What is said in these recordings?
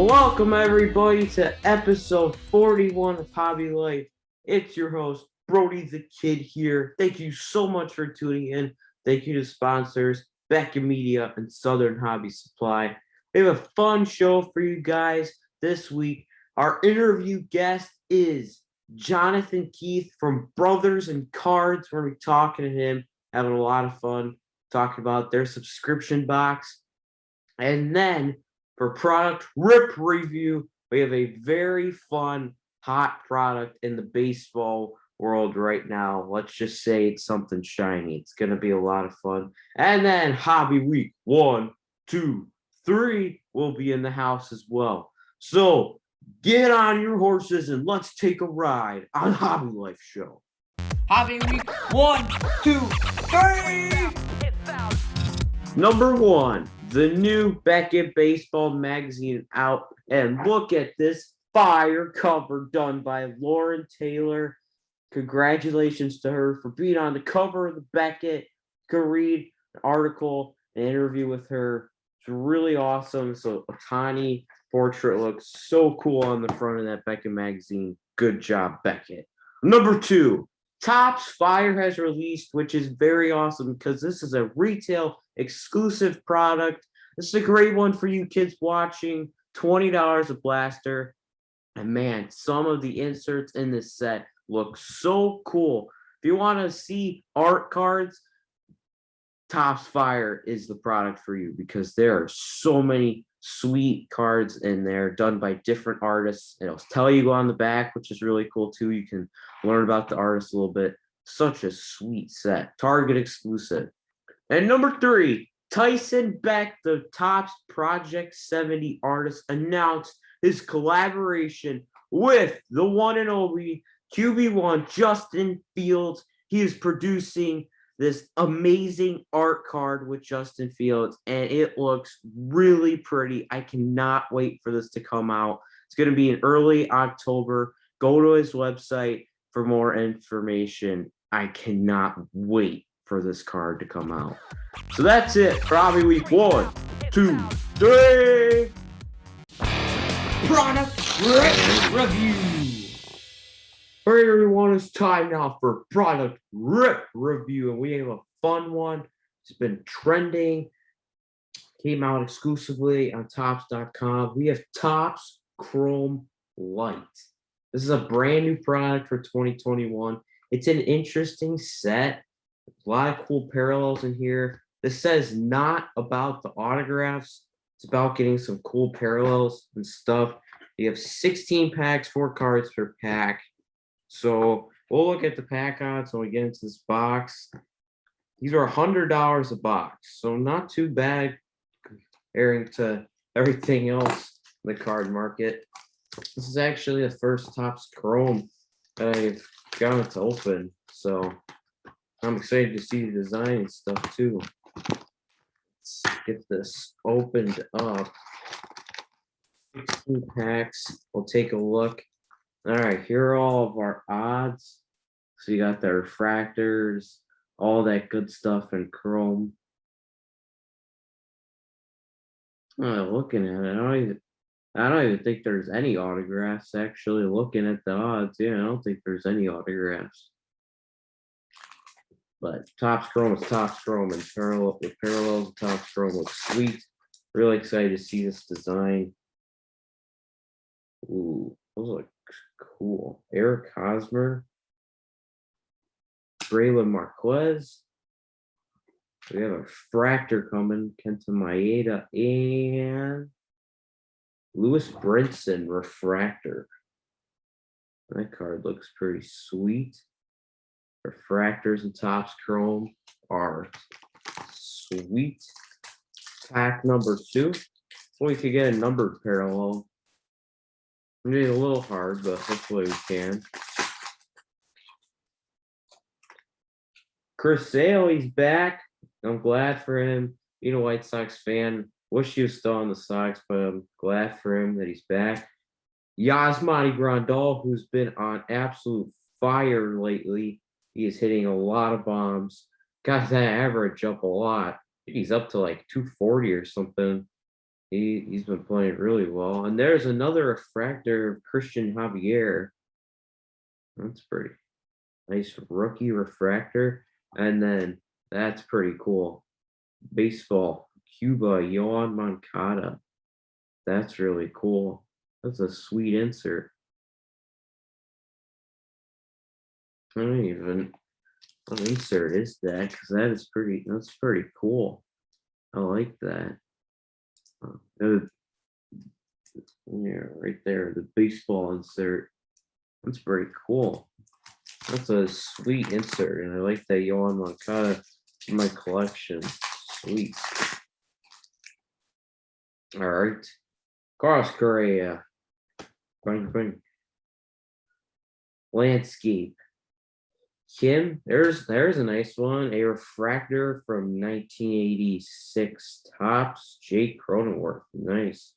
Welcome everybody to episode 41 of Hobby Life. It's your host, Brody the Kid here. Thank you so much for tuning in. Thank you to sponsors, Becca Media and Southern Hobby Supply. We have a fun show for you guys this week. Our interview guest is Jonathan Keith from Brothers and Cards. We're going to be talking to him, having a lot of fun, talking about their subscription box. And then for product Riiip review, we have a very fun, hot product in the baseball world right now. Let's just say it's something shiny. It's going to be a lot of fun. And then Hobby Week 1, 2, 3 will be in the house as well. So get on your horses and let's take a ride on Hobby Life Show. Hobby Week 1, 2, 3! Number 1, the new Beckett Baseball magazine out, and look at this fire cover done by Lauren Taylor. Congratulations to her for being on the cover of the Beckett. You can read an article, an interview with her. It's really awesome. So Otani portrait looks so cool on the front of that Beckett magazine. Good job, Beckett. Number 2, Topps Fire has released, which is very awesome because this is a retail exclusive product. This is a great one for you kids watching. $20 a blaster. And man, some of the inserts in this set look so cool. If you want to see art cards, Topps Fire is the product for you because there are so many sweet cards in there done by different artists. It'll tell you on the back, which is really cool too. You can learn about the artist a little bit. Such a sweet set. Target exclusive. And number 3, Tyson Beck, the Topps Project 70 artist, announced his collaboration with the one and only QB1 Justin Fields. He is producing this amazing art card with Justin Fields, and it looks really pretty. I cannot wait for this to come out. It's going to be in early October. Go to his website for more information. I cannot wait for this card to come out. So that's it for Hobby Week 1, 2, 3. Product Riiip review. All right, everyone, it's time now for product Riiip review, and we have a fun one. It's been trending. Came out exclusively on Topps.com. We have Topps Chrome Light. This is a brand new product for 2021. It's an interesting set. A lot of cool parallels in here. This says not about the autographs. It's about getting some cool parallels and stuff. You have 16 packs, 4 cards per pack. So we'll look at the pack odds when we get into this box. These are $100 a box, so not too bad comparing to everything else in the card market. This is actually the first Topps Chrome that I've gotten to open, so I'm excited to see the design and stuff too. Let's get this opened up. 16 packs. We'll take a look. All right, here are all of our odds. So you got the refractors, all that good stuff in Chrome. Looking at it, I don't even think there's any autographs. Actually, looking at the odds, yeah, I don't think there's any autographs. But Topps Chrome is Topps Chrome, and the parallels of Topps Chrome look sweet. Really excited to see this design. Ooh, those look cool. Eric Hosmer, Braylon Marquez. We have a refractor coming, Kenta Maeda, and Lewis Brinson refractor. That card looks pretty sweet. Refractors and Topps Chrome are sweet. Pack number 2. We could get a numbered parallel. It's a little hard, but hopefully we can. Chris Sale, he's back. I'm glad for him. Being a White Sox fan, wish he was still on the Sox, but I'm glad for him that he's back. Yasmani Grandal, who's been on absolute fire lately. He is hitting a lot of bombs. Got that average up a lot. He's up to like 240 or something. He's been playing really well. And there's another refractor of Christian Javier. That's pretty nice rookie refractor. And then that's pretty cool. Baseball, Cuba, Yohan Moncada. That's really cool. That's a sweet insert. I don't even what insert is that? Because that's pretty cool. I like that. Yeah, right there, the baseball insert. That's pretty cool. That's a sweet insert, and I like that Yohan Moncada in my collection. Sweet. All right. Carlos Correa. Bang, bang. Landscape. Kim, there's a nice one. A refractor from 1986 Tops. Jake Cronenworth. Nice.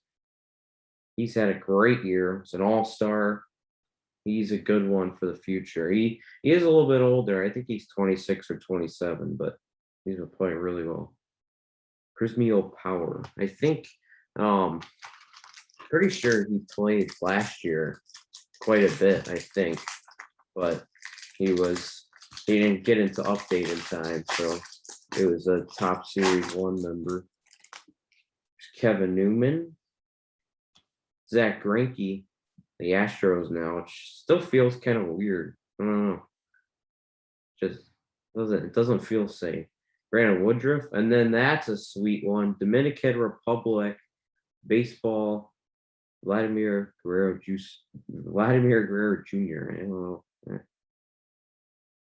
He's had a great year. He's an all-star. He's a good one for the future. He is a little bit older. I think he's 26 or 27, but he's been playing really well. Prismio Power. I think pretty sure he played last year quite a bit, I think. But he didn't get into update in time, so it was a top series 1 member. Kevin Newman. Zach Greinke, the Astros now, which still feels kind of weird. I don't know. Just it doesn't feel safe. Brandon Woodruff, and then that's a sweet one. Dominican Republic baseball. Vladimir Guerrero Jr. I don't know.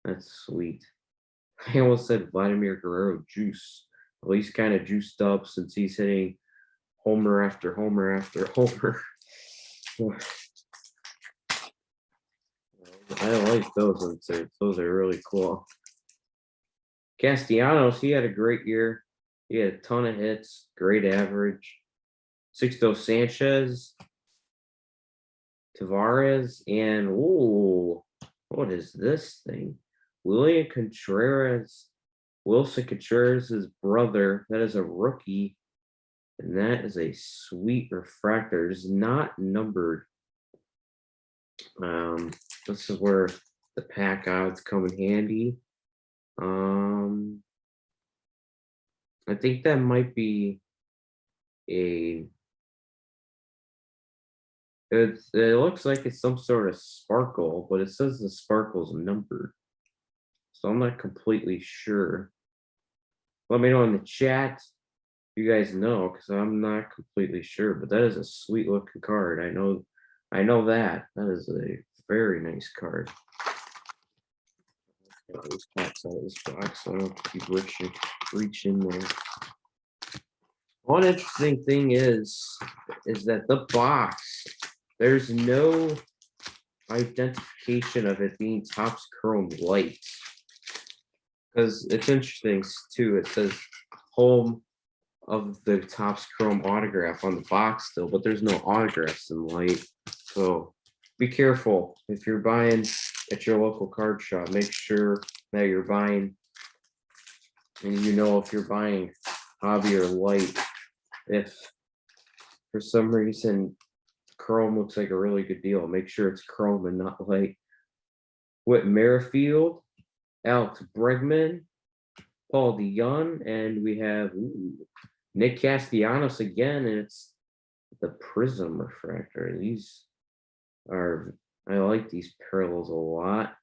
That's sweet. I almost said Vladimir Guerrero Juice. Well, he's kind of juiced up since he's hitting homer after homer after homer. I like those inserts. Those are really cool. Castellanos, he had a great year. He had a ton of hits, great average. Sixto Sanchez, Tavares, and what is this thing? Wilson Contreras' brother. That is a rookie. And that is a sweet refractor. It's not numbered. This is where the pack odds come in handy. I think that might be it looks like it's some sort of sparkle, but it says the sparkle's numbered. So I'm not completely sure. Let me know in the chat. You guys know, because I'm not completely sure, but that is a sweet looking card. I know that is a very nice card. This packs out of this box, so I don't have to keep reaching there. One interesting thing is that the box, there's no identification of it being Topps Chrome Light. Because it's interesting too. It says home of the Topps Chrome autograph on the box still, but there's no autographs in light. So be careful if you're buying at your local card shop. Make sure that you're buying, and if you're buying hobby or light. If for some reason Chrome looks like a really good deal, make sure it's Chrome and not light. Whit Merrifield, Alex Bregman, Paul DeYoung, and we have Nick Castellanos again, and it's the Prism refractor. I like these parallels a lot.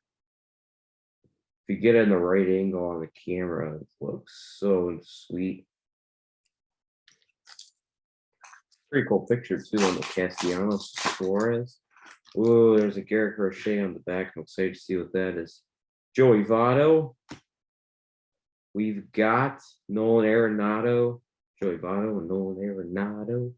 If you get in the right angle on the camera, it looks so sweet. Pretty cool picture too on the Castellanos Suarez. Oh, there's a Garrett Crochet on the back. I'm excited to see what that is. Joey Votto. We've got Nolan Arenado. Joey Votto and Nolan Arenado.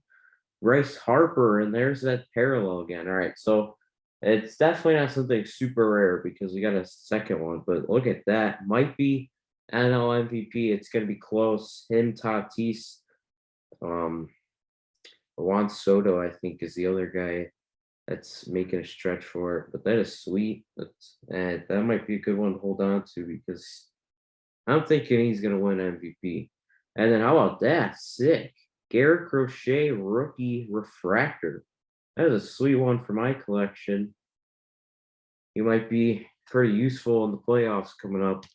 Bryce Harper, and there's that parallel again. All right, so it's definitely not something super rare because we got a second one, but look at that. Might be NL MVP. It's going to be close. Him, Tatis, Juan Soto, I think, is the other guy that's making a stretch for it. But that is sweet. That might be a good one to hold on to because I'm thinking he's going to win MVP. And then how about that? Sick. Garrett Crochet rookie refractor. That is a sweet one for my collection. You might be pretty useful in the playoffs coming up.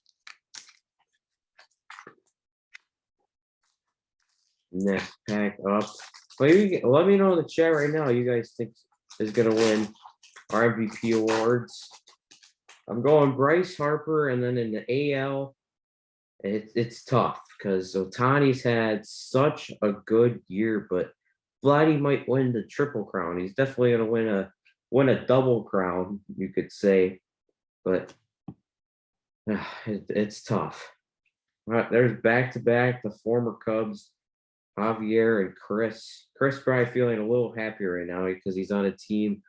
Next pack up. Maybe let me know in the chat right now. You guys think is gonna win our MVP awards? I'm going Bryce Harper, and then in the AL, it's tough because Otani's had such a good year, but Vladdy might win the triple crown. He's definitely gonna win a double crown, you could say, but it's tough. There's back-to-back the former Cubs, Javier and Chris. Chris probably feeling a little happier right now because he's on a team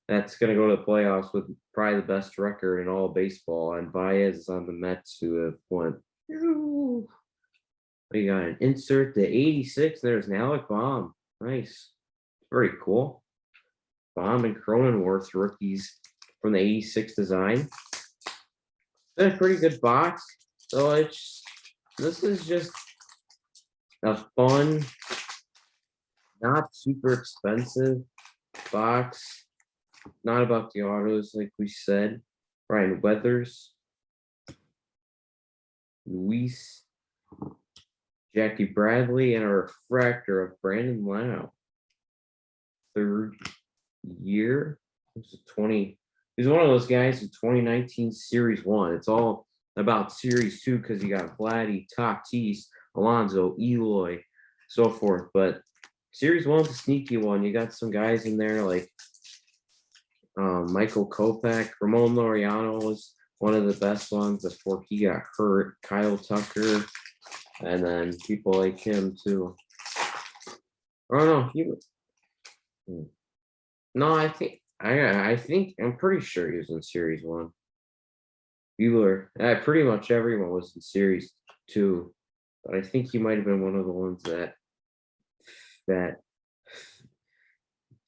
that's going to go to the playoffs with probably the best record in all of baseball. And Baez is on the Mets, who have won. We got an insert the 86. There's an Alec Baum. Nice. Very cool. Baum and Cronenworth rookies from the 86 design. It's a pretty good box. So this is just a fun, not super expensive box. Not about the autos, like we said. Ryan Weathers, Luis, Jackie Bradley, and a refractor of Brandon Lau. Third year. This is 20. He's one of those guys in 2019 Series 1. It's all about Series 2 because you got Vladdy, Tatis, Alonso, Eloy, so forth. But Series 1's a sneaky one. You got some guys in there like Michael Kopech. Ramon Laureano was one of the best ones before he got hurt. Kyle Tucker, and then people like him too. Oh no, no, I think I'm pretty sure he was in Series 1. Bueller, pretty much everyone was in Series 2, but I think he might have been one of the ones that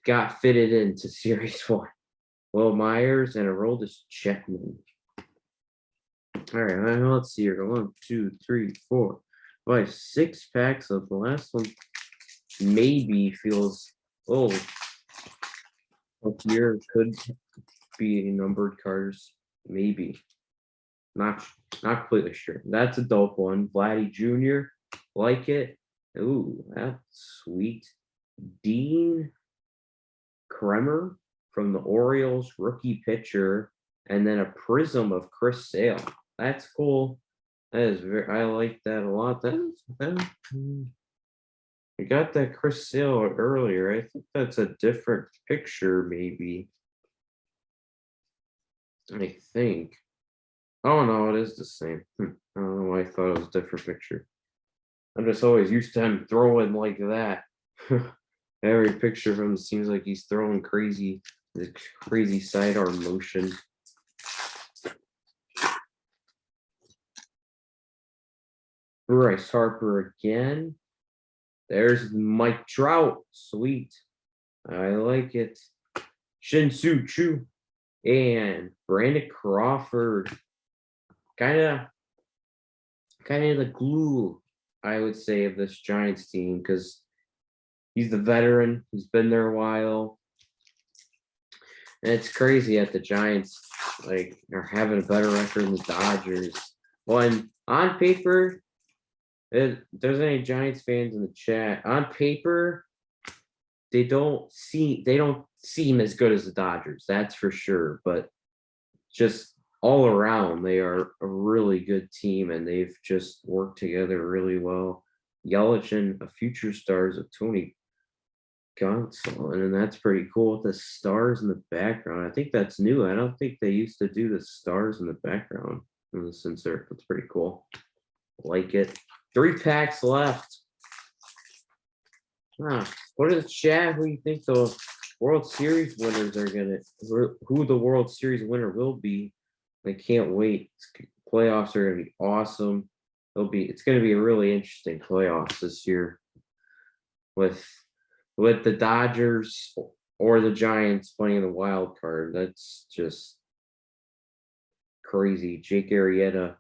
got fitted into Series 1. Will Myers and Aroldis Chapman. All right, let's see here. 1, 2, 3, 4, 5, 6 packs of the last one. Maybe feels old. Here could be numbered cards. Maybe. Not completely sure. That's a dope one. Vladdy Jr. Like it. Ooh, that's sweet. Dean Kremer from the Orioles, rookie pitcher, and then a prism of Chris Sale. That's cool. That is I like that a lot. I got that Chris Sale earlier. I think that's a different picture, maybe. I think. Oh no, it is the same. I don't know why I thought it was a different picture. I'm just always used to him throwing like that. Every picture of him seems like he's throwing crazy sidearm motion. Bryce Harper again. There's Mike Trout. Sweet. I like it. Shin-Soo Choo and Brandon Crawford. Kind of the glue, I would say, of this Giants team because he's the veteran. He's been there a while. And it's crazy that the Giants are having a better record than the Dodgers. When on paper, if there's any Giants fans in the chat, on paper, they don't seem as good as the Dodgers, that's for sure. But just all around, they are a really good team, and they've just worked together really well. Yelich and a future stars of Tony Gonsolin, and that's pretty cool with the stars in the background. I think that's new. I don't think they used to do the stars in the background in this insert. That's pretty cool. Like it. 3 packs left. Put in the chat who you think the World Series winners are who the World Series winner will be. I can't wait. Playoffs are gonna be awesome. It's gonna be a really interesting playoffs this year with the Dodgers or the Giants playing the wild card. That's just crazy. Jake Arrieta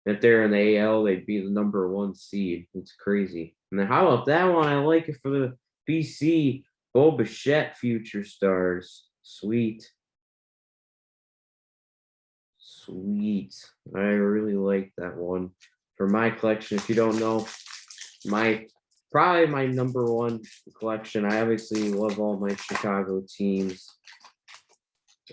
If they're in the AL, they'd be the #1 seed. It's crazy. And then how about that one? I like it for the BC Bo Bichette Future Stars. Sweet. Sweet. I really like that one. For my collection, if you don't know, probably my #1 collection. I obviously love all my Chicago teams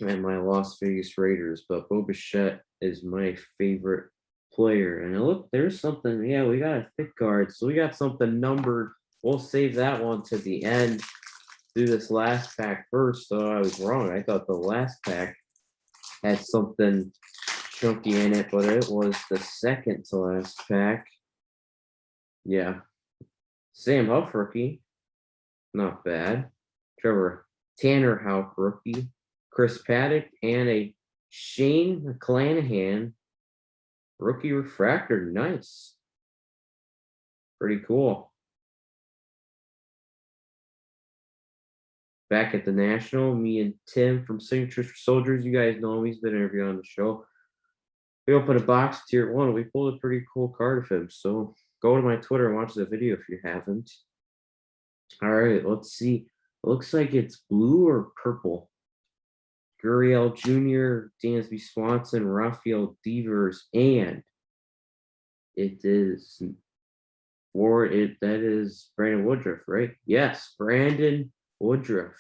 and my Las Vegas Raiders, but Bo Bichette is my favorite player. And look, there's something. Yeah, we got a thick card, so we got something numbered. We'll save that one to the end. Do this last pack first. So I was wrong. I thought the last pack had something chunky in it, but it was the second to last pack. Yeah. Sam Huff rookie. Not bad. Trevor Tanner Houck rookie. Chris Paddock and a Shane McClanahan rookie refractor. Nice. Pretty cool. Back at the National, me and Tim from Signature Soldiers. You guys know him. He's been interviewed on the show. We opened a box tier 1. We pulled a pretty cool card of him. So go to my Twitter and watch the video if you haven't. All right, let's see. It looks like it's blue or purple. Gurriel Jr., Dansby Swanson, Rafael Devers, and it is that is Brandon Woodruff, right? Yes, Brandon Woodruff.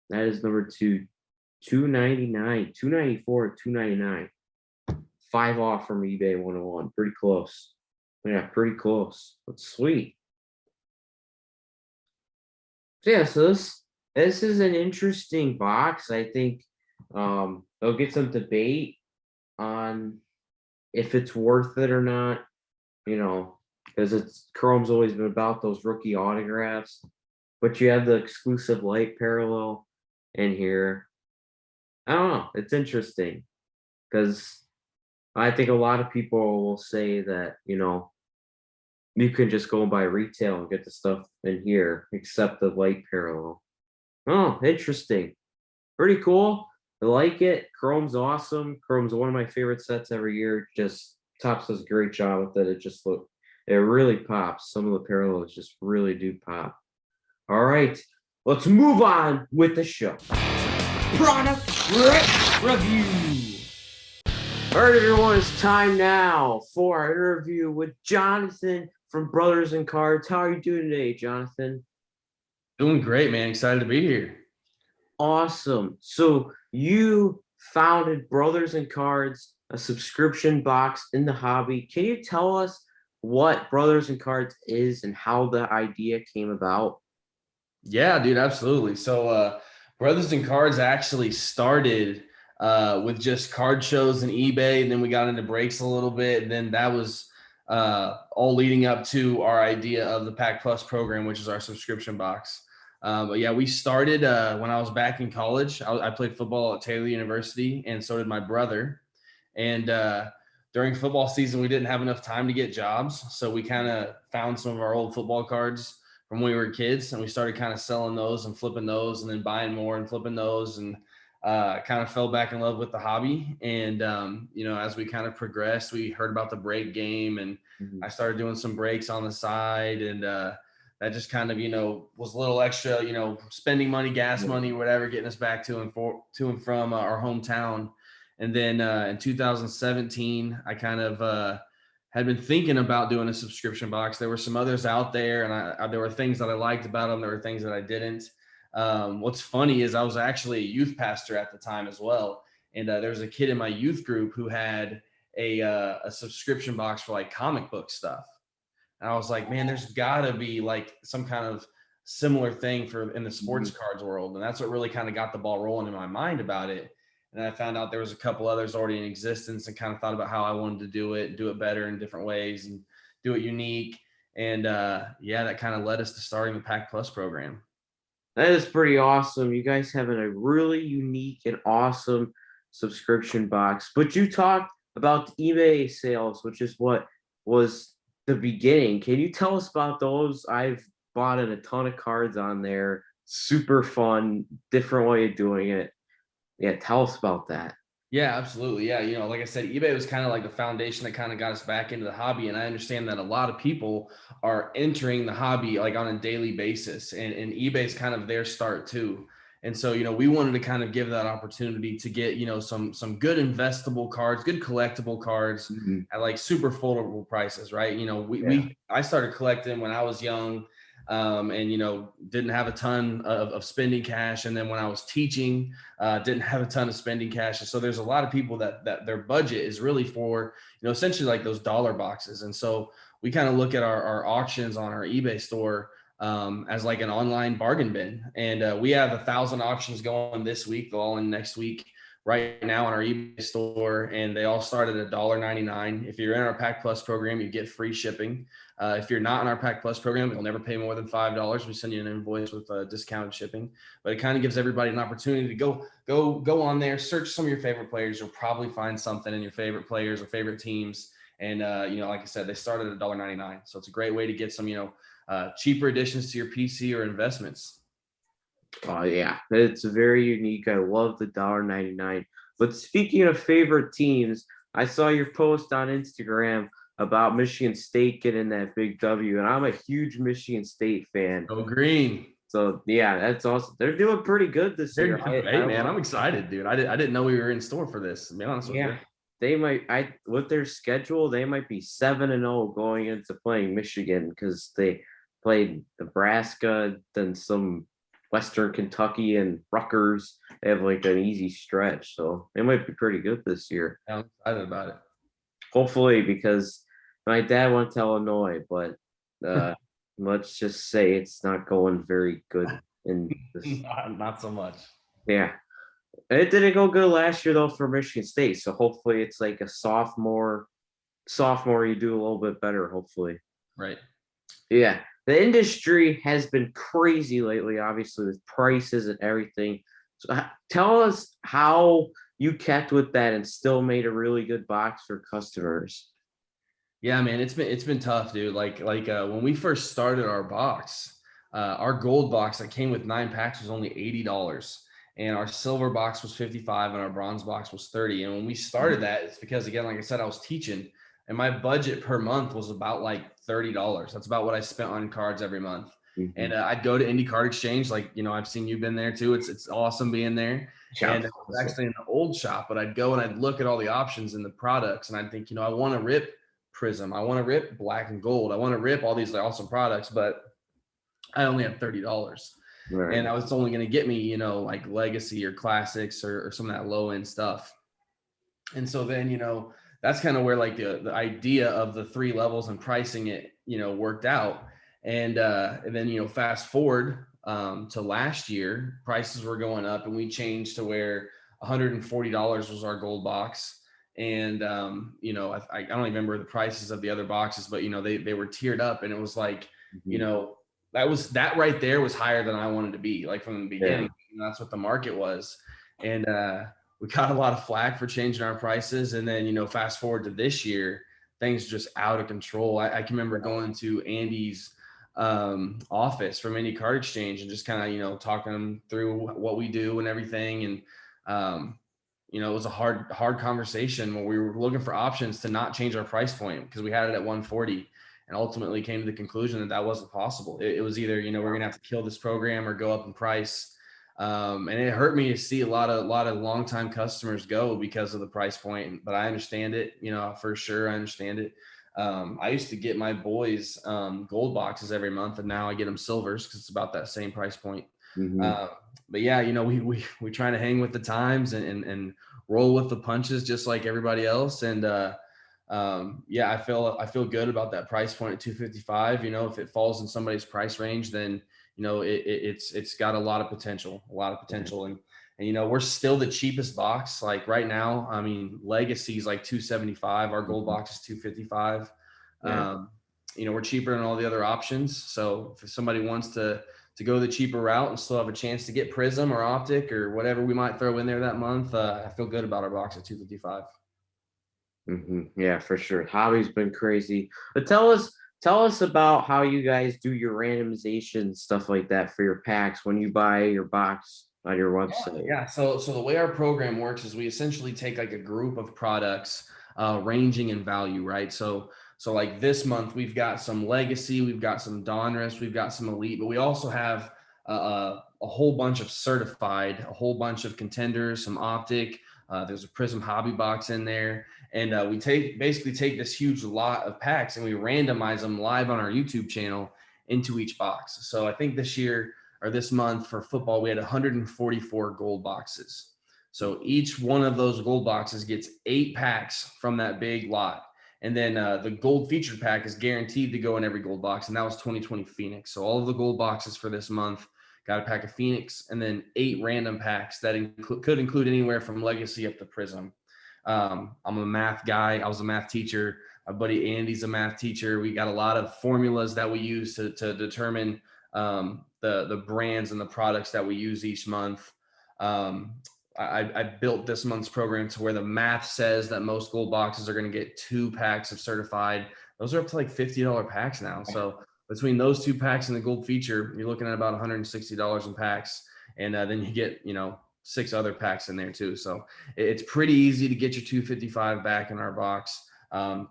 That is number 299, 294, 299. 5 off from eBay 101. Pretty close. Yeah, pretty close. That's sweet. So yeah, so this is an interesting box. I think they'll get some debate on if it's worth it or not, because Chrome's always been about those rookie autographs, but you have the exclusive light parallel in here. I don't know. It's interesting because I think a lot of people will say that, you can just go and buy retail and get the stuff in here, except the light parallel. Oh, interesting. Pretty cool. I like it. Chrome's awesome. Chrome's one of my favorite sets every year. Just Topps does a great job with it. It really pops. Some of the parallels just really do pop. All right, let's move on with the show. Product review. All right, everyone, it's time now for our interview with Jonathan from Brothers and Cards. How are you doing today, Jonathan? Doing great, man. Excited to be here. Awesome. So you founded Brothers and Cards, a subscription box in the hobby. Can you tell us what Brothers and Cards is and how the idea came about? Yeah, dude, absolutely. So Brothers and Cards actually started with just card shows and eBay, and then we got into breaks a little bit, and then that was all leading up to our idea of the Pack Plus program, which is our subscription box. But yeah, we started when I was back in college. I played football at Taylor University, and so did my brother. And during football season, we didn't have enough time to get jobs, so we kind of found some of our old football cards from when we were kids, and we started kind of selling those and flipping those, and then buying more and flipping those, and kind of fell back in love with the hobby. And as we kind of progressed, we heard about the break game, and I started doing some breaks on the side, and that just kind of was a little extra, spending money, gas money, whatever, getting us back to and from our hometown. And then in 2017, I kind of had been thinking about doing a subscription box. There were some others out there, and there were things that I liked about them. There were things that I didn't. What's funny is I was actually a youth pastor at the time as well. And there was a kid in my youth group who had a subscription box for like comic book stuff. And I was like, man, there's gotta be like some kind of similar thing in the sports cards world. And that's what really kind of got the ball rolling in my mind about it. And I found out there was a couple others already in existence, and kind of thought about how I wanted to do it better in different ways and do it unique. And that kind of led us to starting the Pack Plus program. That is pretty awesome. You guys having a really unique and awesome subscription box. But you talked about eBay sales, which is what was the beginning. Can you tell us about those? I've bought a ton of cards on there. Super fun, different way of doing it. Yeah, tell us about that. Yeah, absolutely. Yeah. Like I said, eBay was kind of like the foundation that kind of got us back into the hobby. And I understand that a lot of people are entering the hobby like on a daily basis, and eBay is kind of their start too. And so, we wanted to kind of give that opportunity to get, some good investable cards, good collectible cards Mhm. at like super affordable prices, right? Yeah. I started collecting when I was young, and didn't have a ton of spending cash. And then when I was teaching, didn't have a ton of spending cash. And so there's a lot of people that their budget is really for, essentially like those dollar boxes. And so we kind of look at our auctions on our eBay store as like an online bargain bin. And we have 1,000 auctions going this week, all in next week right now on our eBay store, and they all start at $1.99. If you're in our Pack Plus program, you get free shipping. If you're not in our Pack Plus program, you'll never pay more than $5. We send you an invoice with discounted shipping, but it kind of gives everybody an opportunity to go on there, search some of your favorite players. You'll probably find something in your favorite players or favorite teams. And like I said, they start at $1.99, so it's a great way to get some cheaper additions to your PC or investments. Oh yeah, it's very unique. I love the $1.99. But speaking of favorite teams, I saw your post on Instagram about Michigan State getting that big W, and I'm a huge Michigan State fan. Go green. So yeah, that's awesome. They're doing pretty good this They're year. hey man, I'm excited, dude. I didn't know we were in store for this, to be honest with you. Yeah, they might. I with their schedule, they might be 7-0 going into playing Michigan because they played Nebraska, then some Western Kentucky and Rutgers. They have like an easy stretch, so they might be pretty good this year. I'm excited about it. Hopefully, because my dad went to Illinois, but uh, let's just say it's not going very good in this. Not so much. Yeah. It didn't go good last year though for Michigan State, so hopefully it's like a sophomore. Sophomore, you do a little bit better, hopefully. Right. Yeah, the industry has been crazy lately, obviously with prices and everything. So tell us how you kept with that and still made a really good box for customers. Yeah, man, it's been tough, dude. Like when we first started our box, our gold box that came with 9 packs was only $80. And our silver box was 55 and our bronze box was 30. And when we started that, it's because, again, like I said, I was teaching, and my budget per month was about like $30. That's about what I spent on cards every month. Mhm. And I'd go to Indie Card Exchange. Like, I've seen you've been there too. It's awesome being there. Yeah, And it's actually in the old shop, but I'd go and I'd look at all the options and the products, and I'd think, I want to Riiip Prism. I want to Riiip black and gold. I want to Riiip all these awesome products, but I only have $30. right. And I was only going to get me, like legacy or classics or some of that low end stuff. And so then, that's kind of where like the idea of the 3 levels and pricing it, worked out. And then, fast forward to last year, prices were going up, and we changed to where $140 was our gold box. And, I don't remember the prices of the other boxes, but, they were tiered up, and it was like, Mhm. that right there was higher than I wanted to be, like from the beginning. Yeah. That's what the market was. And, we got a lot of flack for changing our prices. And then, fast forward to this year, things just out of control. I can remember going to Andy's office from Indie Card Exchange and just kind of, talking through what we do and everything. And, it was a hard conversation where we were looking for options to not change our price point because we had it at 140, and ultimately came to the conclusion that wasn't possible. It was either, we're going to have to kill this program or go up in price. And it hurt me to see a lot of longtime customers go because of the price point, but I understand it, for sure. I understand it. I used to get my boys gold boxes every month, and now I get them silvers because it's about that same price point. Mhm. But yeah, we try to hang with the times and roll with the punches just like everybody else. And yeah, I feel good about that price point at 255. If it falls in somebody's price range, then it's got a lot of potential. And we're still the cheapest box. Like right now, I mean, Legacy is like 275. Our gold box is 255. Yeah. We're cheaper than all the other options. So if somebody wants to go the cheaper route and still have a chance to get Prism or Optic or whatever we might throw in there that month, I feel good about our box at 255. Yeah, for sure. Hobby's been crazy. But tell us about how you guys do your randomization stuff like that for your packs when you buy your box. on your website? Yeah. So the way our program works is we essentially take like a group of products ranging in value, right? So like this month we've got some legacy, we've got some Donruss, we've got some elite, but we also have a whole bunch of certified, a whole bunch of contenders, some optic. There's a Prism hobby box in there, and we basically take this huge lot of packs and we randomize them live on our YouTube channel into each box. So I think this year or this month for football, we had 144 gold boxes. So each one of those gold boxes gets 8 packs from that big lot. And then the gold featured pack is guaranteed to go in every gold box. And that was 2020 Phoenix. So all of the gold boxes for this month got a pack of Phoenix and then 8 random packs that could include anywhere from legacy up to Prism. I'm a math guy. I was a math teacher. My buddy Andy's a math teacher. We got a lot of formulas that we use to determine the brands and the products that we use each month. I built this month's program to where the math says that most gold boxes are going to get 2 packs of certified. Those are up to like $50 packs now. So between those 2 packs and the gold feature, you're looking at about $160 in packs. And then you get, 6 other packs in there too. So it's pretty easy to get your 255 back in our box.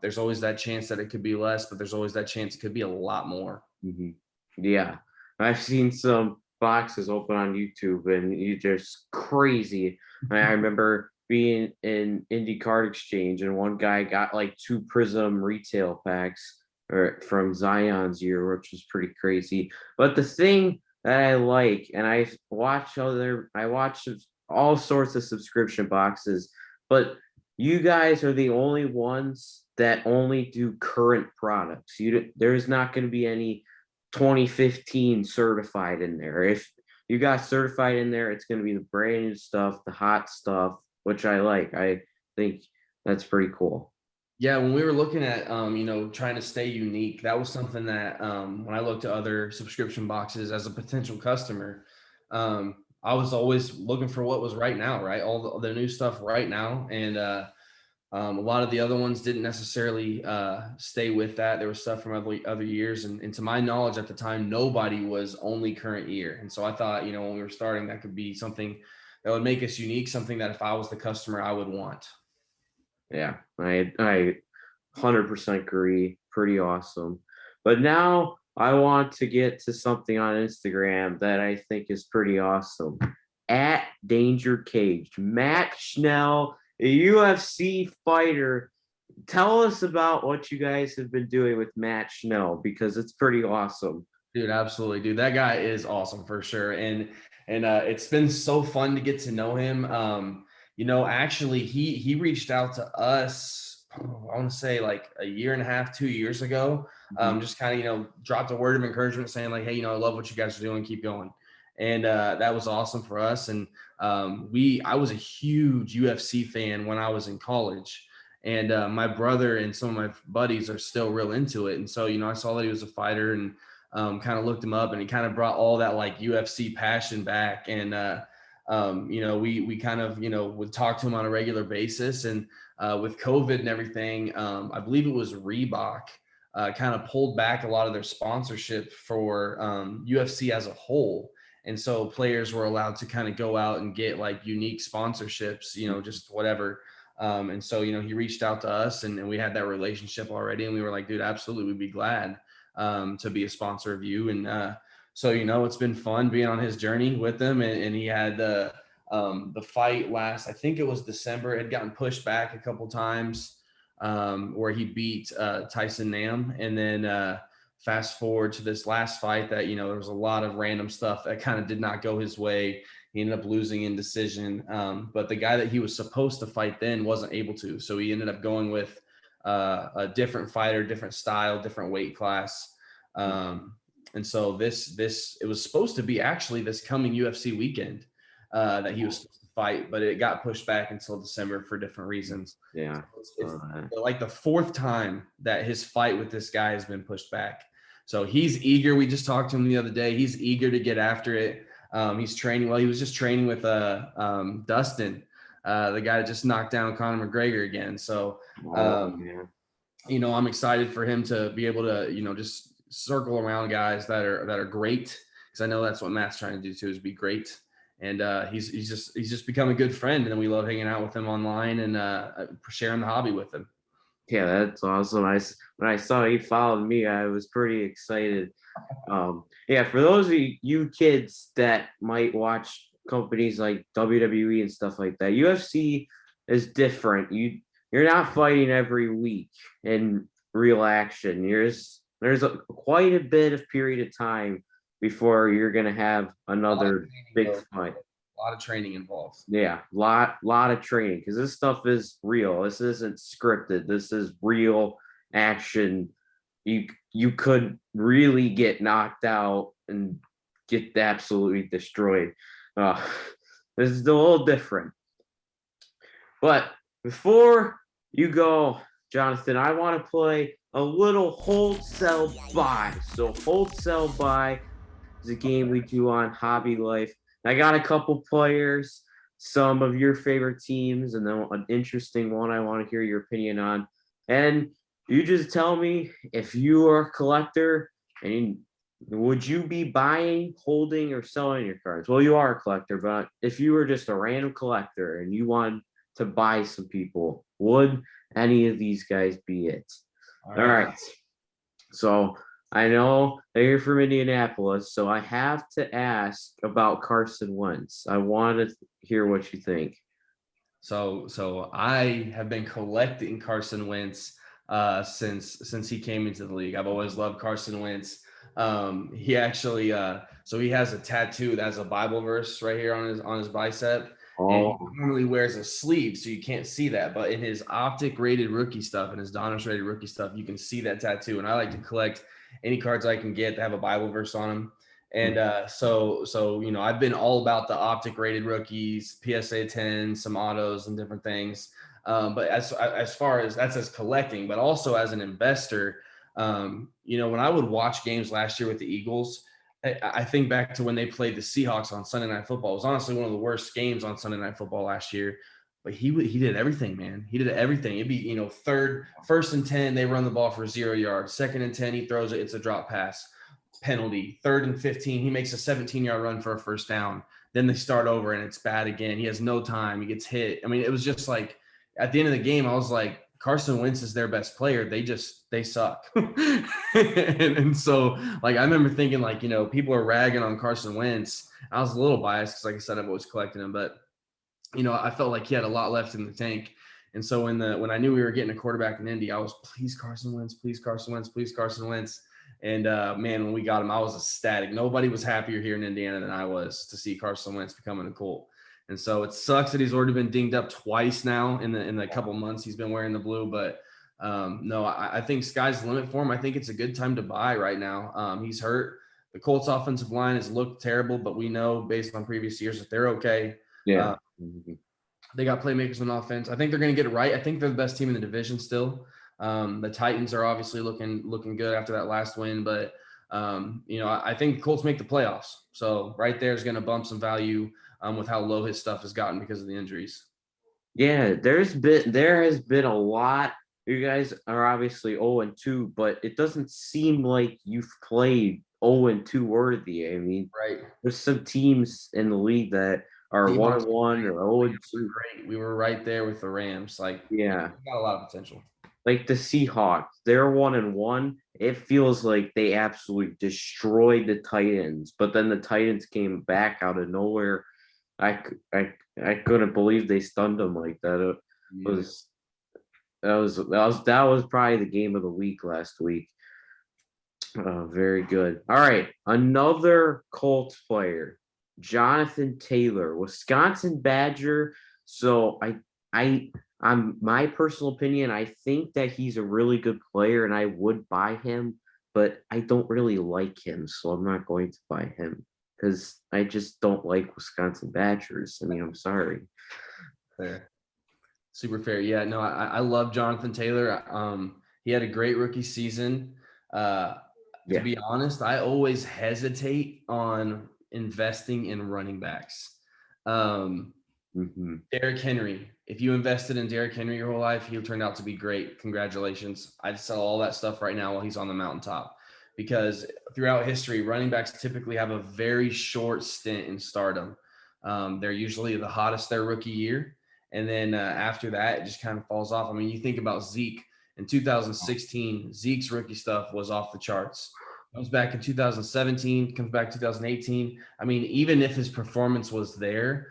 There's always that chance that it could be less, but there's always that chance it could be a lot more. Mm-hmm. Yeah, I've seen some boxes open on YouTube, and you just crazy. I remember being in Indie Card Exchange, and one guy got like 2 Prism retail packs or from Zion's year, which was pretty crazy. But the thing that I like, and I watch all sorts of subscription boxes, but you guys are the only ones that only do current products. There's not going to be any 2015 certified in there. If you got certified in there, it's going to be the brand new stuff, the hot stuff, which I like. I think that's pretty cool. Yeah, when we were looking at, trying to stay unique, that was something that when I looked at other subscription boxes as a potential customer, I was always looking for what was right now, right? All the new stuff right now. And a lot of the other ones didn't necessarily stay with that. There was stuff from other years. And to my knowledge at the time, nobody was only current year. And so I thought, when we were starting, that could be something that would make us unique, something that if I was the customer, I would want. Yeah, I 100% agree. Pretty awesome. But now I want to get to something on Instagram that I think is pretty awesome. At Danger Cage, Matt Schnell, a UFC fighter. Tell us about what you guys have been doing with Matt Schnell, because it's pretty awesome. Dude, absolutely, dude. That guy is awesome for sure. And it's been so fun to get to know him. Actually he reached out to us, I want to say like a year and a half, 2 years ago. Just kind of, dropped a word of encouragement saying like, hey, I love what you guys are doing, keep going. And that was awesome for us. And I was a huge UFC fan when I was in college. And my brother and some of my buddies are still real into it. And so, I saw that he was a fighter and kind of looked him up, and he kind of brought all that like UFC passion back. And, we kind of, would talk to him on a regular basis. And with COVID and everything, I believe it was Reebok kind of pulled back a lot of their sponsorship for UFC as a whole. And so players were allowed to kind of go out and get like unique sponsorships, just whatever. And so, he reached out to us, and we had that relationship already. And we were like, dude, absolutely, we'd be glad to be a sponsor of you. And so, it's been fun being on his journey with them. And he had the fight last, I think it was December, had gotten pushed back a couple times where he beat Tyson Nam. And then fast forward to this last fight that, there was a lot of random stuff that kind of did not go his way. He ended up losing in decision. But the guy that he was supposed to fight then wasn't able to. So he ended up going with a different fighter, different style, different weight class. And so it was supposed to be actually this coming UFC weekend that he was supposed to fight, but it got pushed back until December for different reasons. Yeah. So it's like the 4th time that his fight with this guy has been pushed back. So he's eager. We just talked to him the other day. He's eager to get after it. He's training. Well, he was just training with Dustin, the guy that just knocked down Conor McGregor again. So, I'm excited for him to be able to, just circle around guys that are great, because I know that's what Matt's trying to do too, is be great. and he's just become a good friend, and then we love hanging out with him online and sharing the hobby with him. Yeah, that's awesome. When I saw he followed me, I was pretty excited. Yeah, for those of you kids that might watch companies like WWE and stuff like that, UFC is different. You're not fighting every week in real action. There's quite a bit of period of time before you're gonna have another big fight. A lot of training involved. Yeah, lot of training because this stuff is real. This isn't scripted. This is real action. You could really get knocked out and get absolutely destroyed. Uh, this is a little different. But before you go, Jonathan, I want to play a little hold, sell, buy. So hold, sell, buy is a game we do on Hobby Life. I got a couple players, some of your favorite teams, and then an interesting one I want to hear your opinion on. And you just tell me if you are a collector and would you be buying, holding, or selling your cards? Well, you are a collector, but if you were just a random collector and you wanted to buy some people, would any of these guys be it? All right. So I know that you're from Indianapolis, so I have to ask about Carson Wentz. I want to hear what you think. So I have been collecting Carson Wentz since he came into the league. I've always loved Carson Wentz. He actually so he has a tattoo that has a Bible verse right here on his bicep. And he normally wears a sleeve, so you can't see that. But in his optic rated rookie stuff and his Donruss rated rookie stuff, you can see that tattoo. And I like to collect any cards I can get that have a Bible verse on them. And so I've been all about the optic rated rookies, PSA 10, some autos and different things. But as far as that's as collecting, but also as an investor, when I would watch games last year with the Eagles, I think back to when they played the Seahawks on Sunday Night Football. It was honestly one of the worst games on Sunday Night Football last year. But he did everything, man. He did everything. It'd be, first and 10, they run the ball for 0 yards. Second and 10, he throws it. It's a drop pass. Penalty. Third and 15, he makes a 17-yard run for a first down. Then they start over and it's bad again. He has no time. He gets hit. I mean, it was just like at the end of the game, I was like, Carson Wentz is their best player. They suck. and so like, I remember thinking like, people are ragging on Carson Wentz. I was a little biased because like I said, I've always collected him, but I felt like he had a lot left in the tank. And so when I knew we were getting a quarterback in Indy, I was please Carson Wentz, please Carson Wentz, please Carson Wentz. And man, when we got him, I was ecstatic. Nobody was happier here in Indiana than I was to see Carson Wentz becoming a Colt. And so it sucks that he's already been dinged up twice now in the couple months he's been wearing the blue. But no, I think sky's the limit for him. I think it's a good time to buy right now. He's hurt. The Colts offensive line has looked terrible, but we know based on previous years that they're okay. Yeah. They got playmakers on offense. I think they're going to get it right. I think they're the best team in the division still. The Titans are obviously looking good after that last win, but I think Colts make the playoffs. So right there is going to bump some value with how low his stuff has gotten because of the injuries. Yeah, there has been a lot. You guys are obviously 0-2, but it doesn't seem like you've played 0-2 worthy. I mean, right. There's some teams in the league that are 1-1 or 0-2. Great. We were right there with the Rams. Like, yeah, got a lot of potential. Like the Seahawks, they're 1-1. It feels like they absolutely destroyed the Titans, but then the Titans came back out of nowhere. I couldn't believe they stunned them like that. That was probably the game of the week last week. Very good. All right, another Colts player, Jonathan Taylor, Wisconsin Badger. So I'm my personal opinion, I think that he's a really good player and I would buy him, but I don't really like him, so I'm not going to buy him because I just don't like Wisconsin Badgers. I mean, I'm sorry. Fair. Super fair. Yeah, no, I love Jonathan Taylor. He had a great rookie season. To be honest, I always hesitate on investing in running backs. Derrick Henry. If you invested in Derrick Henry your whole life, he turned out to be great. Congratulations. I'd sell all that stuff right now while he's on the mountaintop, because throughout history, running backs typically have a very short stint in stardom. They're usually the hottest their rookie year. And then after that, it just kind of falls off. I mean, you think about Zeke in 2016, Zeke's rookie stuff was off the charts. Comes back in 2017, comes back 2018. I mean, even if his performance was there,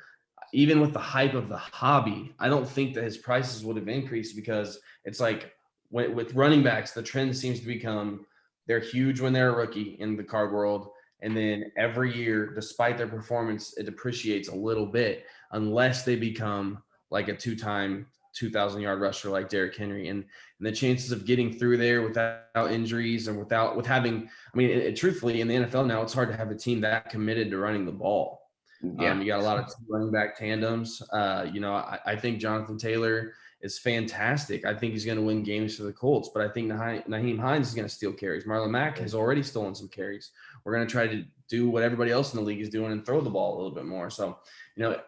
even with the hype of the hobby, I don't think that his prices would have increased because it's like with running backs, the trend seems to become they're huge when they're a rookie in the card world. And then every year, despite their performance, it depreciates a little bit unless they become like a two-time 2,000-yard rusher like Derrick Henry. And the chances of getting through there without injuries and with having, I mean, truthfully, in the NFL now, it's hard to have a team that committed to running the ball. Yeah. You got a lot of running back tandems. I think Jonathan Taylor is fantastic. I think he's going to win games for the Colts, but I think Nyheim Hines is going to steal carries. Marlon Mack has already stolen some carries. We're going to try to do what everybody else in the league is doing and throw the ball a little bit more. So,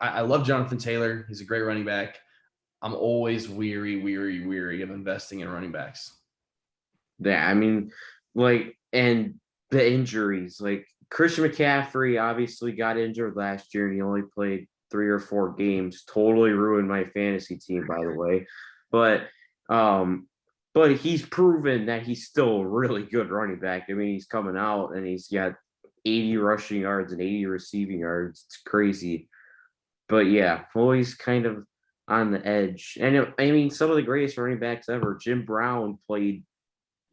I love Jonathan Taylor. He's a great running back. I'm always weary of investing in running backs. Yeah, I mean, and the injuries, Christian McCaffrey obviously got injured last year and he only played 3 or 4 games. Totally ruined my fantasy team, by the way. But he's proven that he's still a really good running back. I mean, he's coming out and he's got 80 rushing yards and 80 receiving yards. It's crazy. But yeah, always kind of on the edge. And I mean, some of the greatest running backs ever. Jim Brown played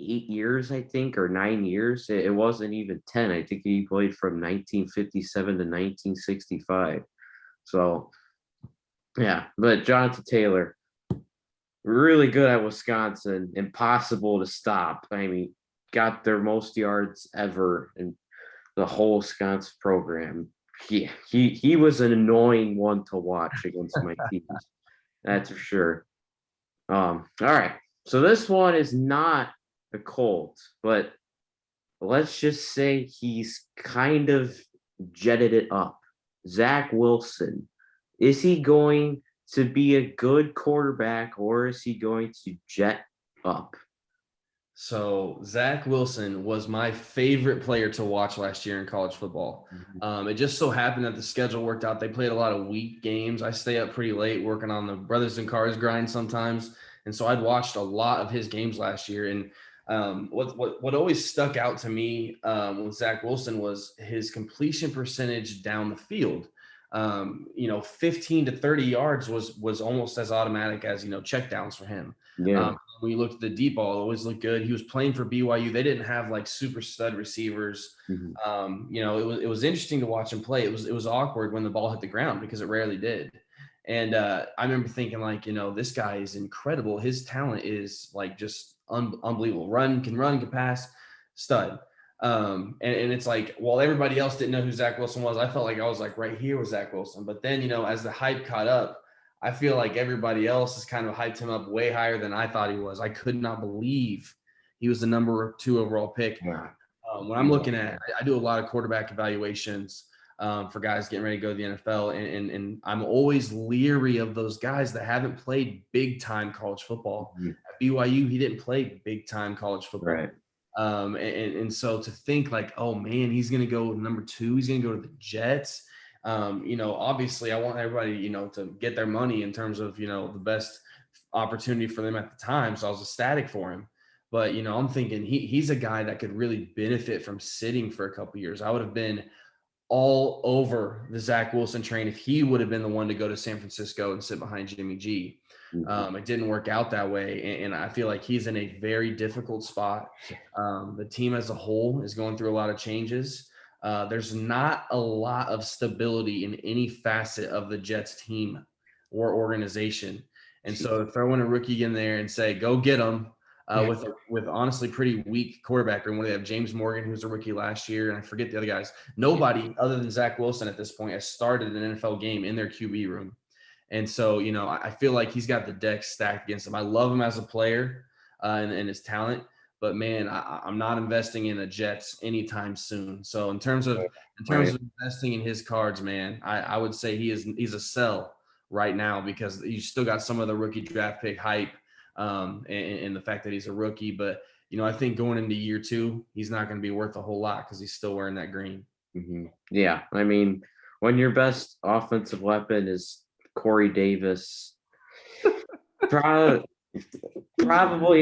8 years, I think, or 9 years. It wasn't even 10. I think he played from 1957 to 1965. So, yeah. But Jonathan Taylor, really good at Wisconsin. Impossible to stop. I mean, got their most yards ever in the whole Wisconsin program. He was an annoying one to watch against my teams. That's for sure. All right. So this one is not a Colt, but let's just say he's kind of jetted it up. Zach Wilson. Is he going to be a good quarterback or is he going to jet up? So Zach Wilson was my favorite player to watch last year in college football. It just so happened that the schedule worked out. They played a lot of week games. I stay up pretty late working on the Brothers and Cars grind sometimes. And so I'd watched a lot of his games last year. And what always stuck out to me with Zach Wilson was his completion percentage down the field. 15 to 30 yards was almost as automatic as, checkdowns for him. Yeah. When you looked at the deep ball, it always looked good. He was playing for BYU. They didn't have like super stud receivers. It was interesting to watch him play. It was awkward when the ball hit the ground because it rarely did. And I remember thinking this guy is incredible. His talent is like just unbelievable. Can pass, stud. And it's like, while everybody else didn't know who Zach Wilson was, I felt like I was like right here with Zach Wilson. But then, as the hype caught up, I feel like everybody else has kind of hyped him up way higher than I thought he was. I could not believe he was the number 2 overall pick. Yeah. When I'm looking at, I do a lot of quarterback evaluations for guys getting ready to go to the NFL. And I'm always leery of those guys that haven't played big time college football. At BYU, he didn't play big time college football. Right. And so to think like, oh man, he's going to go number 2, he's going to go to the Jets. Obviously I want everybody, to get their money in terms of, the best opportunity for them at the time. So I was ecstatic for him, but, I'm thinking he's a guy that could really benefit from sitting for a couple of years. I would have been all over the Zach Wilson train if he would have been the one to go to San Francisco and sit behind Jimmy G. It didn't work out that way. And I feel like he's in a very difficult spot. The team as a whole is going through a lot of changes. There's not a lot of stability in any facet of the Jets team or organization. And so to throw in a rookie in there and say, go get him with honestly pretty weak quarterback room, where they have James Morgan, who's a rookie last year, and I forget the other guys. Nobody other than Zach Wilson at this point has started an NFL game in their QB room. And so, I feel like he's got the deck stacked against him. I love him as a player and his talent. But man, I'm not investing in the Jets anytime soon. So in terms of investing in his cards, man, I would say he's a sell right now because you still got some of the rookie draft pick hype and the fact that he's a rookie. But I think going into year 2, he's not going to be worth a whole lot because he's still wearing that green. Yeah, I mean, when your best offensive weapon is Corey Davis, probably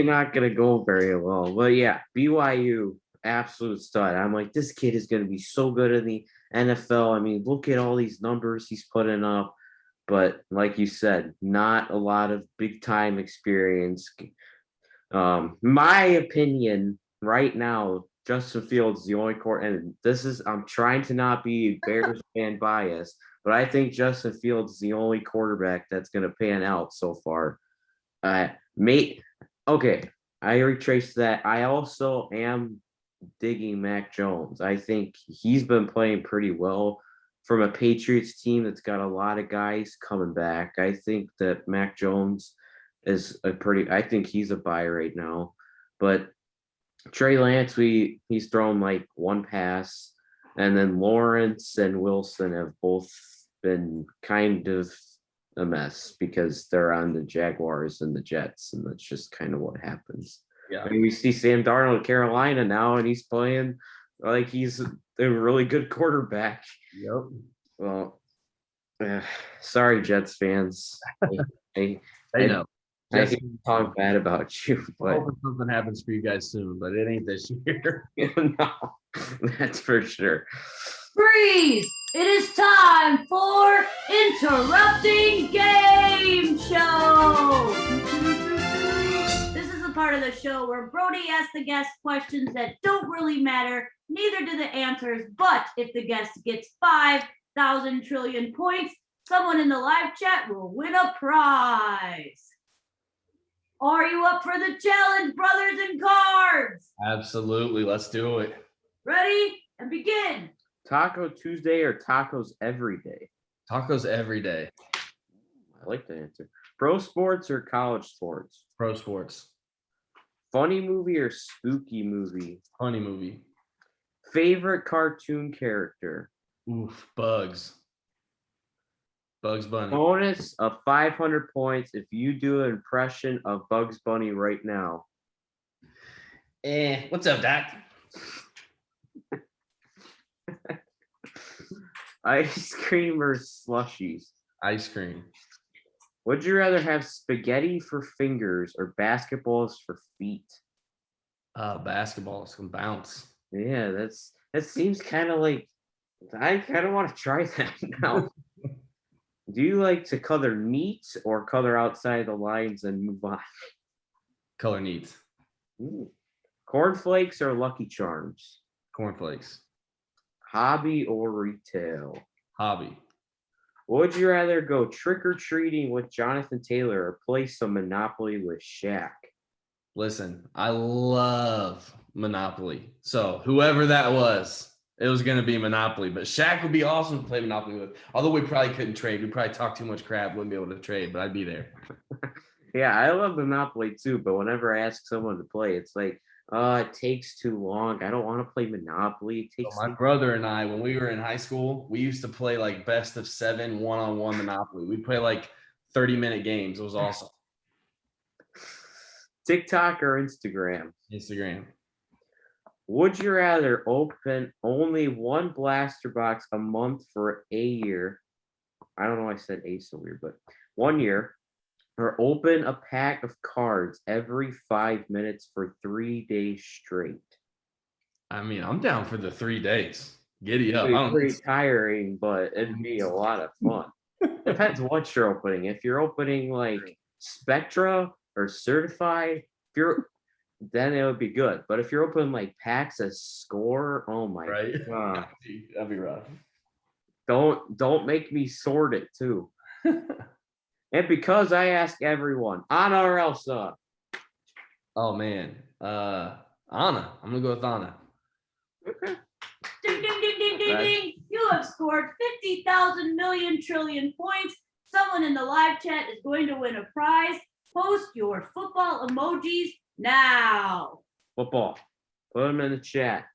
not going to go very well. But yeah, BYU, absolute stud. I'm like, this kid is going to be so good in the NFL. I mean, look at all these numbers he's putting up. But like you said, not a lot of big time experience. My opinion right now, Justin Fields is the only and this is, I'm trying to not be Bears fan biased, but I think Justin Fields is the only quarterback that's going to pan out so far. Mate, okay, I retraced that. I also am digging Mac Jones. I think he's been playing pretty well from a Patriots team that's got a lot of guys coming back. I think that Mac Jones is I think he's a buy right now. But Trey Lance, he's thrown like one pass, and then Lawrence and Wilson have both been kind of a mess because they're on the Jaguars and the Jets, and that's just kind of what happens. Yeah. I mean, we see Sam Darnold in Carolina now, and he's playing like he's a really good quarterback. Yep. Well, sorry, Jets fans. I know. I hate to talk bad about you, but hoping something happens for you guys soon, but it ain't this year. no, that's for sure. Freeze! It is time for Interrupting Game Show! This is a part of the show where Brody asks the guest questions that don't really matter, neither do the answers, but if the guest gets 5,000 trillion points, someone in the live chat will win a prize. Are you up for the challenge, brothers and cards? Absolutely. Let's do it. Ready? And begin. Taco Tuesday or tacos every day? Tacos every day. I like the answer. Pro sports or college sports? Pro sports. Funny movie or spooky movie? Funny movie. Favorite cartoon character? Oof, Bugs Bunny. Bonus of 500 points if you do an impression of Bugs Bunny right now. What's up, Doc? Ice cream or slushies? Ice cream. Would you rather have spaghetti for fingers or basketballs for feet? Basketballs can bounce. Yeah, that seems kind of like I kind of want to try that now. Do you like to color neat or color outside the lines and move on? Color neat. Ooh. Cornflakes or Lucky Charms? Cornflakes. Hobby or retail? Hobby. Would you rather go trick-or-treating with Jonathan Taylor or play some Monopoly with Shaq? Listen, I love Monopoly. So whoever that was, it was going to be Monopoly. But Shaq would be awesome to play Monopoly with. Although we probably couldn't trade. We'd probably talk too much crap. Wouldn't be able to trade, but I'd be there. Yeah, I love Monopoly too. But whenever I ask someone to play, it's like, it takes too long. I don't want to play Monopoly. It takes my brother and I, when we were in high school, we used to play like best of 7 one-on-one Monopoly. We'd play like 30-minute games. It was awesome. TikTok or Instagram? Instagram. Would you rather open only one blaster box a month for a year? I don't know why I said a so weird, but 1 year, or open a pack of cards every 5 minutes for 3 days straight? I mean, I'm down for the 3 days. Giddy up. It'd be pretty tiring, but it'd be a lot of fun. Depends what you're opening. If you're opening like Spectra or Certified, then it would be good. But if you're opening like packs of Score, oh my god, that'd be rough. Don't make me sort it too. And because I ask everyone, Anna or Elsa? Oh man, Anna. I'm gonna go with Anna. Okay. Ding, ding, ding, ding, ding, ding. You have scored 50,000 million trillion points. Someone in the live chat is going to win a prize. Post your football emojis now. Football. Put them in the chat.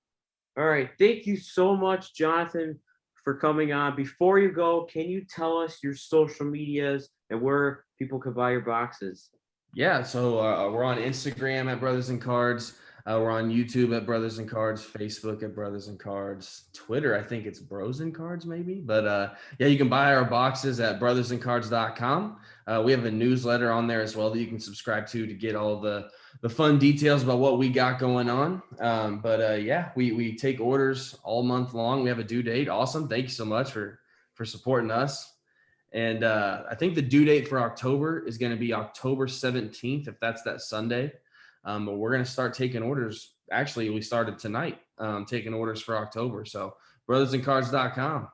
All right. Thank you so much, Jonathan, for coming on. Before you go, can you tell us your social medias and where people can buy your boxes? Yeah, so we're on Instagram at Brothers and Cards. We're on YouTube at Brothers and Cards, Facebook at Brothers and Cards, Twitter, I think it's Bros and Cards maybe. But yeah, you can buy our boxes at brothersandcards.com. We have a newsletter on there as well that you can subscribe to get all the fun details about what we got going on. Yeah, we take orders all month long. We have a due date. Awesome. Thank you so much for supporting us. And I think the due date for October is going to be October 17th, if that's that Sunday. But we're going to start taking orders. Actually, we started tonight taking orders for October. So brothersandcards.com.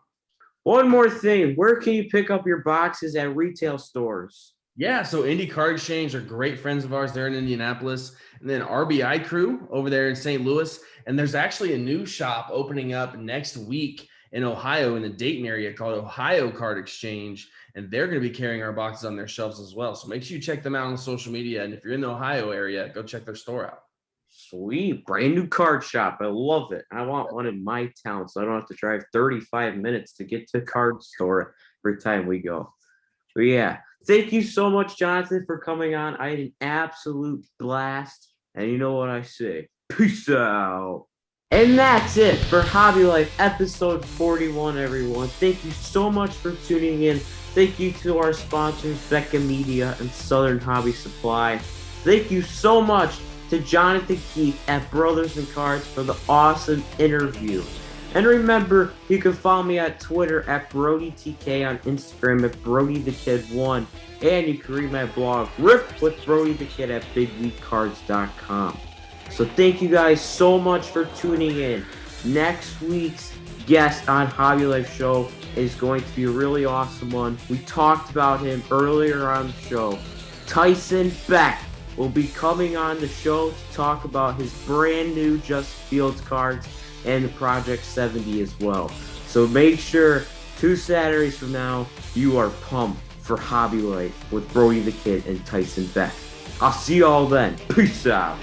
One more thing. Where can you pick up your boxes at retail stores? Yeah, so Indie Card Exchange are great friends of ours. They're in Indianapolis. And then RBI Crew over there in St. Louis. And there's actually a new shop opening up next week in Ohio, in the Dayton area, called Ohio Card Exchange. And they're going to be carrying our boxes on their shelves as well. So make sure you check them out on social media. And if you're in the Ohio area, go check their store out. Sweet. Brand new card shop. I love it. I want one in my town so I don't have to drive 35 minutes to get to the card store every time we go. But yeah, thank you so much, Jonathan, for coming on. I had an absolute blast. And you know what I say? Peace out. And that's it for Hobby Life episode 41, everyone. Thank you so much for tuning in. Thank you to our sponsors, Becca Media and Southern Hobby Supply. Thank you so much to Jonathan Keith at Brothers and Cards for the awesome interview. And remember, you can follow me at Twitter at BrodyTK, on Instagram at Brody The Kid 1, and you can read my blog, Riiip with Brody The Kid, at BigWeekCards.com. So thank you guys so much for tuning in. Next week's guest on Hobby Life show is going to be a really awesome one. We talked about him earlier on the show. Tyson Beck will be coming on the show to talk about his brand new Just Fields cards and the Project 70 as well. So make sure 2 Saturdays from now, you are pumped for Hobby Life with Brody the Kid and Tyson Beck. I'll see y'all then. Peace out.